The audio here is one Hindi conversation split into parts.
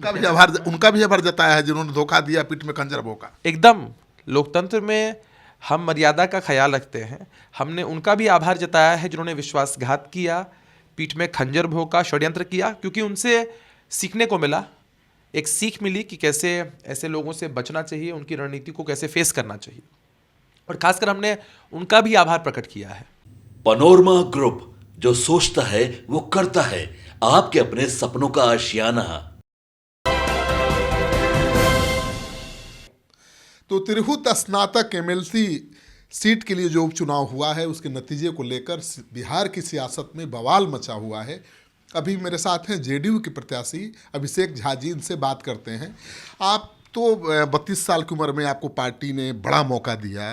उनका भी आभार जताया है जिन्होंने धोखा दिया, पीठ में खंजर भोंका। एकदम, लोकतंत्र में हम मर्यादा का ख्याल रखते हैं। हमने उनका भी आभार जताया है जिन्होंने विश्वासघात किया, पीठ में खंजर भोंका, षड्यंत्र किया, क्योंकि उनसे सीखने को मिला। एक सीख मिली कि कैसे ऐसे लोगों से बचना चाहिए, उनकी रणनीति को कैसे फेस करना चाहिए, और खासकर हमने उनका भी आभार प्रकट किया है। पनोरमा ग्रुप, जो सोचता है वो करता है, आपके अपने सपनों का आशियाना। तो तिरहुत स्नातक एमएलसी सीट के लिए जो उपचुनाव हुआ है उसके नतीजे को लेकर बिहार की सियासत में बवाल मचा हुआ है। अभी मेरे साथ हैं जेडीयू के प्रत्याशी अभिषेक झा जी, इनसे बात करते हैं। आप तो 32 साल की उम्र में आपको पार्टी ने बड़ा मौका दिया,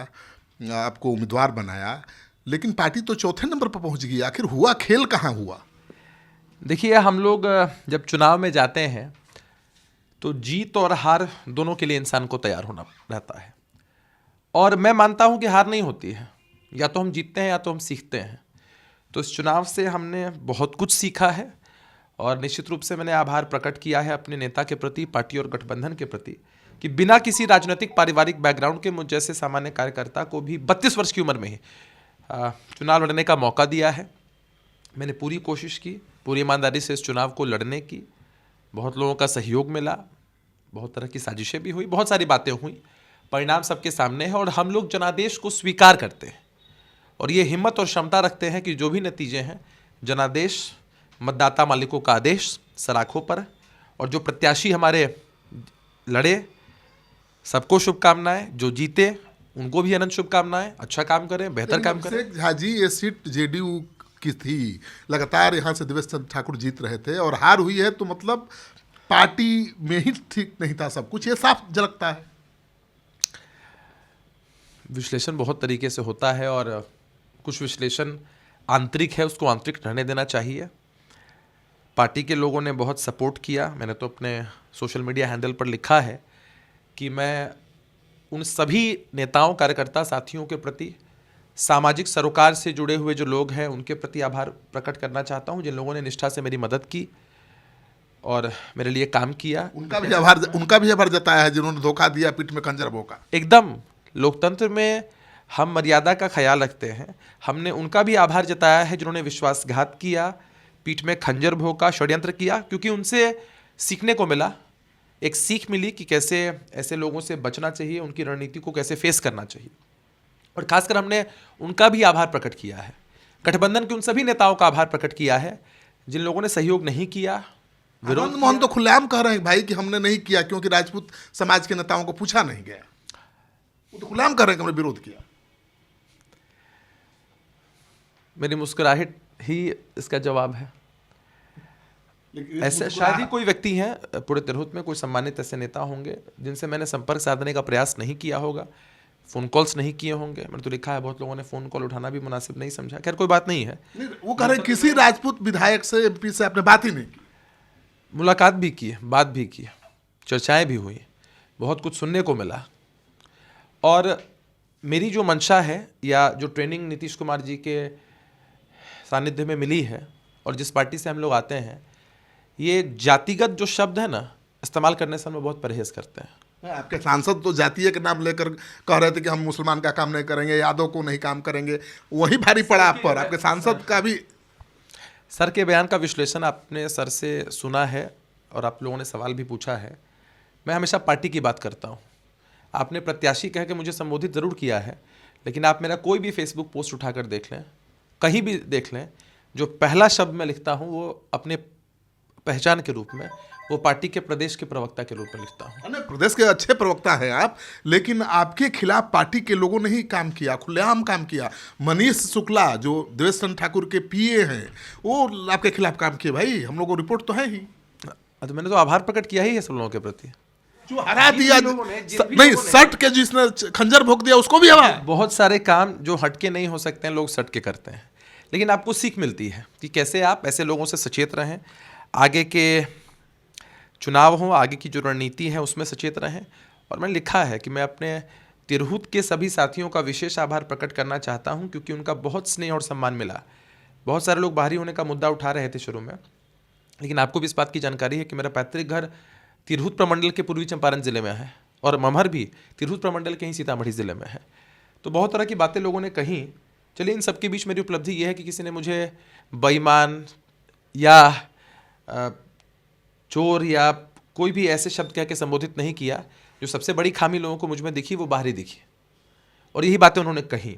आपको उम्मीदवार बनाया, लेकिन पार्टी तो चौथे नंबर पर पहुंच गई। आखिर हुआ खेल कहाँ हुआ? देखिए, हम लोग जब चुनाव में जाते हैं तो जीत और हार दोनों के लिए इंसान को तैयार होना रहता है, और मैं मानता हूं कि हार नहीं होती है, या तो हम जीतते हैं या तो हम सीखते हैं। तो इस चुनाव से हमने बहुत कुछ सीखा है, और निश्चित रूप से मैंने आभार प्रकट किया है अपने नेता के प्रति, पार्टी और गठबंधन के प्रति, कि बिना किसी राजनीतिक पारिवारिक बैकग्राउंड के मुझ जैसे सामान्य कार्यकर्ता को भी 32 वर्ष की उम्र में ही चुनाव लड़ने का मौका दिया है। मैंने पूरी कोशिश की, पूरी ईमानदारी से इस चुनाव को लड़ने की। बहुत लोगों का सहयोग मिला, बहुत तरह की साजिशें भी हुई, बहुत सारी बातें हुई। परिणाम सबके सामने है, और हम लोग जनादेश को स्वीकार करते हैं, और ये हिम्मत और क्षमता रखते हैं कि जो भी नतीजे हैं, जनादेश मतदाता मालिकों का आदेश सराखों पर, और जो प्रत्याशी हमारे लड़े सबको शुभकामनाएं, जो जीते उनको भी अनंत शुभकामनाएं। अच्छा काम करें, बेहतर काम करें। झा जी, ये सीट जेडीयू की थी, लगातार यहाँ से देवेश चंद्र ठाकुर जीत रहे थे, और हार हुई है तो मतलब पार्टी में ही ठीक नहीं था सब कुछ, ये साफ झलकता है। विश्लेषण बहुत तरीके से होता है, और कुछ विश्लेषण आंतरिक है, उसको आंतरिक रहने देना चाहिए। पार्टी के लोगों ने बहुत सपोर्ट किया। मैंने तो अपने सोशल मीडिया हैंडल पर लिखा है कि मैं उन सभी नेताओं, कार्यकर्ता साथियों के प्रति, सामाजिक सरोकार से जुड़े हुए जो लोग हैं उनके प्रति आभार प्रकट करना चाहता हूं, जिन लोगों ने निष्ठा से मेरी मदद की और मेरे लिए काम किया। उनका भी आभार जताया है जिन्होंने धोखा दिया, पीठ में खंजर भोंका। एकदम, लोकतंत्र में हम मर्यादा का ख्याल रखते हैं। हमने उनका भी आभार जताया है जिन्होंने विश्वासघात किया, पीठ में खंजर भोंका, षड्यंत्र किया, क्योंकि उनसे सीखने को मिला। एक सीख मिली कि कैसे ऐसे लोगों से बचना चाहिए, उनकी रणनीति को कैसे फेस करना चाहिए, और खासकर हमने उनका भी आभार प्रकट किया है। गठबंधन के उन सभी नेताओं का आभार प्रकट किया है जिन लोगों ने सहयोग नहीं किया, विरोध। मोहन तो खुलेआम कह रहे हैं भाई कि हमने नहीं किया क्योंकि राजपूत समाज के नेताओं को पूछा नहीं गया। वो तो खुलेआम कह रहे हैं कि हमने विरोध किया। मेरी मुस्कुराहट ही इसका जवाब है। ऐसे शायद ही कोई व्यक्ति हैं पूरे तिरहुत में, कोई सम्मानित ऐसे नेता होंगे जिनसे मैंने संपर्क साधने का प्रयास नहीं किया होगा, फोन कॉल्स नहीं किए होंगे। मैंने तो लिखा है, बहुत लोगों ने फोन कॉल उठाना भी मुनासिब नहीं समझा। खैर, कोई बात नहीं है। वो कह रहे हैं किसी राजपूत विधायक से, एमपी से आपने बात ही नहीं की। मुलाकात भी की, बात भी की, चर्चाएं भी हुई, बहुत कुछ सुनने को मिला। और मेरी जो मंशा है, या जो ट्रेनिंग नीतीश कुमार जी के सानिध्य में मिली है, और जिस पार्टी से हम लोग आते हैं, ये जातिगत जो शब्द है ना, इस्तेमाल करने से हम बहुत परहेज करते हैं। आपके सांसद तो जातीय के नाम लेकर कह रहे थे कि हम मुसलमान का काम नहीं करेंगे, यादव को नहीं काम करेंगे, वही भारी पड़ा आप पर। आपके सांसद का भी सर के बयान का विश्लेषण आपने सर से सुना है, और आप लोगों ने सवाल भी पूछा है। मैं हमेशा पार्टी की बात करता हूँ। आपने प्रत्याशी कह के मुझे संबोधित ज़रूर किया है, लेकिन आप मेरा कोई भी फेसबुक पोस्ट उठाकर देख लें, कहीं भी देख लें, जो पहला शब्द मैं लिखता हूँ वो अपने पहचान के रूप में, वो पार्टी के प्रदेश के प्रवक्ता के रूप में लिखता हूँ। प्रदेश के अच्छे प्रवक्ता हैं आप, लेकिन आपके खिलाफ पार्टी के लोगों ने ही काम किया, खुलेआम काम किया। मनीष शुक्ला जो देवेश चंद्र ठाकुर के पीए हैं, वो आपके खिलाफ काम किए। भाई, हम लोगों को रिपोर्ट तो है ही। तो मैंने तो आभार प्रकट किया ही है सब लोगों के प्रति। जो हरा दिया नहीं, सट के जिसने खंजर भोंक दिया उसको भी हवा। बहुत सारे काम जो हटके नहीं हो सकते हैं, लोग सट के करते हैं, लेकिन आपको सीख मिलती है कि कैसे आप ऐसे लोगों से सचेत रहें, आगे के चुनाव हों, आगे की जो रणनीति है उसमें सचेत रहें। और मैंने लिखा है कि मैं अपने तिरहुत के सभी साथियों का विशेष आभार प्रकट करना चाहता हूं, क्योंकि उनका बहुत स्नेह और सम्मान मिला। बहुत सारे लोग बाहरी होने का मुद्दा उठा रहे थे शुरू में, लेकिन आपको भी इस बात की जानकारी है कि मेरा पैतृक घर तिरहुत प्रमंडल के पूर्वी चंपारण जिले में है और ममहर भी तिरहुत प्रमंडल के ही सीतामढ़ी जिले में है। तो बहुत तरह की बातें लोगों ने कही। चलिए, इन सबके बीच मेरी उपलब्धि ये है कि किसी ने मुझे बेईमान या चोर या कोई भी ऐसे शब्द कह के संबोधित नहीं किया। जो सबसे बड़ी खामी लोगों को मुझ में दिखी वो बाहरी दिखी और यही बातें उन्होंने कही।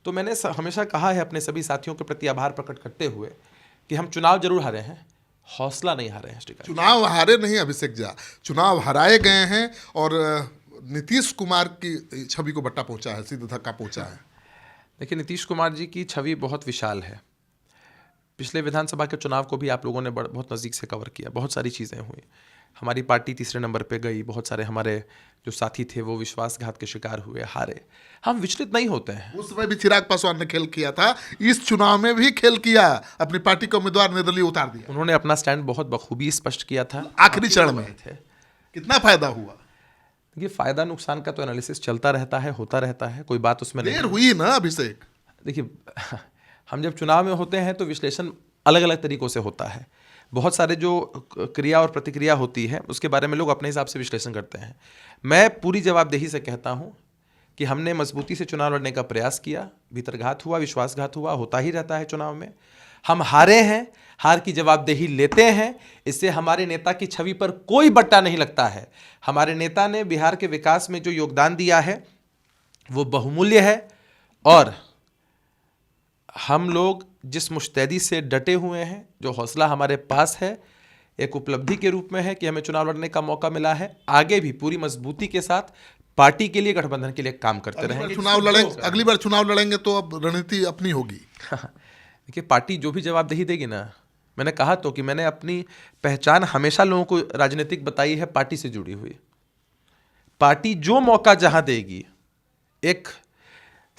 तो मैंने हमेशा कहा है अपने सभी साथियों के प्रति आभार प्रकट करते हुए कि हम चुनाव जरूर हारे हैं, हौसला नहीं हारे हैं श्रीकांत। चुनाव हारे नहीं अभिषेक झा, चुनाव हराए गए हैं और नीतीश कुमार की छवि को बट्टा पहुंचा है, सीधा धक्का पहुंचा है। देखिए, नीतीश कुमार जी की छवि बहुत विशाल है। पिछले विधानसभा के चुनाव को भी आप लोगों ने बहुत नज़दीक से कवर किया, बहुत सारी चीज़ें हुई। हमारी पार्टी तीसरे नंबर पे गई, बहुत सारे हमारे जो साथी थे वो विश्वासघात के शिकार हुए, हारे। हम विचलित नहीं होते हैं। उस समय भी चिराग पासवान ने खेल किया था, इस चुनाव में भी खेल किया, अपनी पार्टी के उम्मीदवार निर्दलीय उतार दिया। उन्होंने अपना स्टैंड बहुत बखूबी स्पष्ट किया था। आखिरी क्षण में थे। कितना फायदा हुआ? देखिए, फायदा नुकसान का तो एनालिसिस चलता रहता है, होता रहता है, कोई बात उसमें नहीं। देर हुई ना अभिषेक। देखिए, हम जब चुनाव में होते हैं तो विश्लेषण अलग अलग तरीकों से होता है। बहुत सारे जो क्रिया और प्रतिक्रिया होती है उसके बारे में लोग अपने हिसाब से विश्लेषण करते हैं। मैं पूरी जवाबदेही से कहता हूँ कि हमने मजबूती से चुनाव लड़ने का प्रयास किया, भीतरघात हुआ, विश्वासघात हुआ, होता ही रहता है चुनाव में। हम हारे हैं, हार की जवाबदेही लेते हैं। इससे हमारे नेता की छवि पर कोई बट्टा नहीं लगता है। हमारे नेता ने बिहार के विकास में जो योगदान दिया है वो बहुमूल्य है और हम लोग जिस मुस्तैदी से डटे हुए हैं, जो हौसला हमारे पास है, एक उपलब्धि के रूप में है कि हमें चुनाव लड़ने का मौका मिला है। आगे भी पूरी मजबूती के साथ पार्टी के लिए, गठबंधन के लिए काम करते रहेंगे। अगली बार चुनाव लड़ेंगे तो अब रणनीति अपनी होगी। देखिए, पार्टी जो भी जवाबदेही देगी ना, मैंने कहा तो कि मैंने अपनी पहचान हमेशा लोगों को राजनीतिक बताई है पार्टी से जुड़ी हुई। पार्टी जो मौका जहां देगी, एक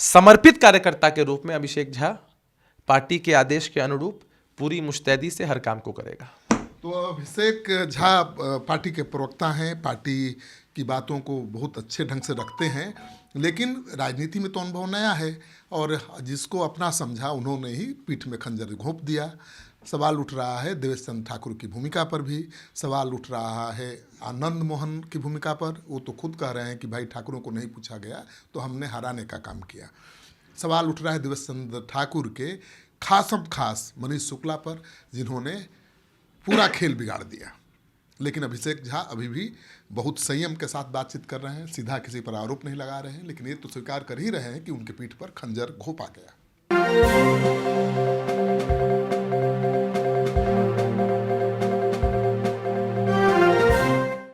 समर्पित कार्यकर्ता के रूप में अभिषेक झा पार्टी के आदेश के अनुरूप पूरी मुस्तैदी से हर काम को करेगा। तो अभिषेक झा पार्टी के प्रवक्ता हैं, पार्टी की बातों को बहुत अच्छे ढंग से रखते हैं, लेकिन राजनीति में तो अनुभव नया है और जिसको अपना समझा उन्होंने ही पीठ में खंजर घोंप दिया। सवाल उठ रहा है देवेश चंद्र ठाकुर की भूमिका पर भी, सवाल उठ रहा है आनंद मोहन की भूमिका पर। वो तो खुद कह रहे हैं कि भाई ठाकुरों को नहीं पूछा गया तो हमने हराने का काम किया। सवाल उठ रहा है देवेश चंद्र ठाकुर के खासम खास मनीष शुक्ला पर, जिन्होंने पूरा खेल बिगाड़ दिया। लेकिन अभिषेक झा अभी भी बहुत संयम के साथ बातचीत कर रहे हैं, सीधा किसी पर आरोप नहीं लगा रहे हैं, लेकिन ये तो स्वीकार कर ही रहे हैं कि उनके पीठ पर खंजर घोंपा गया।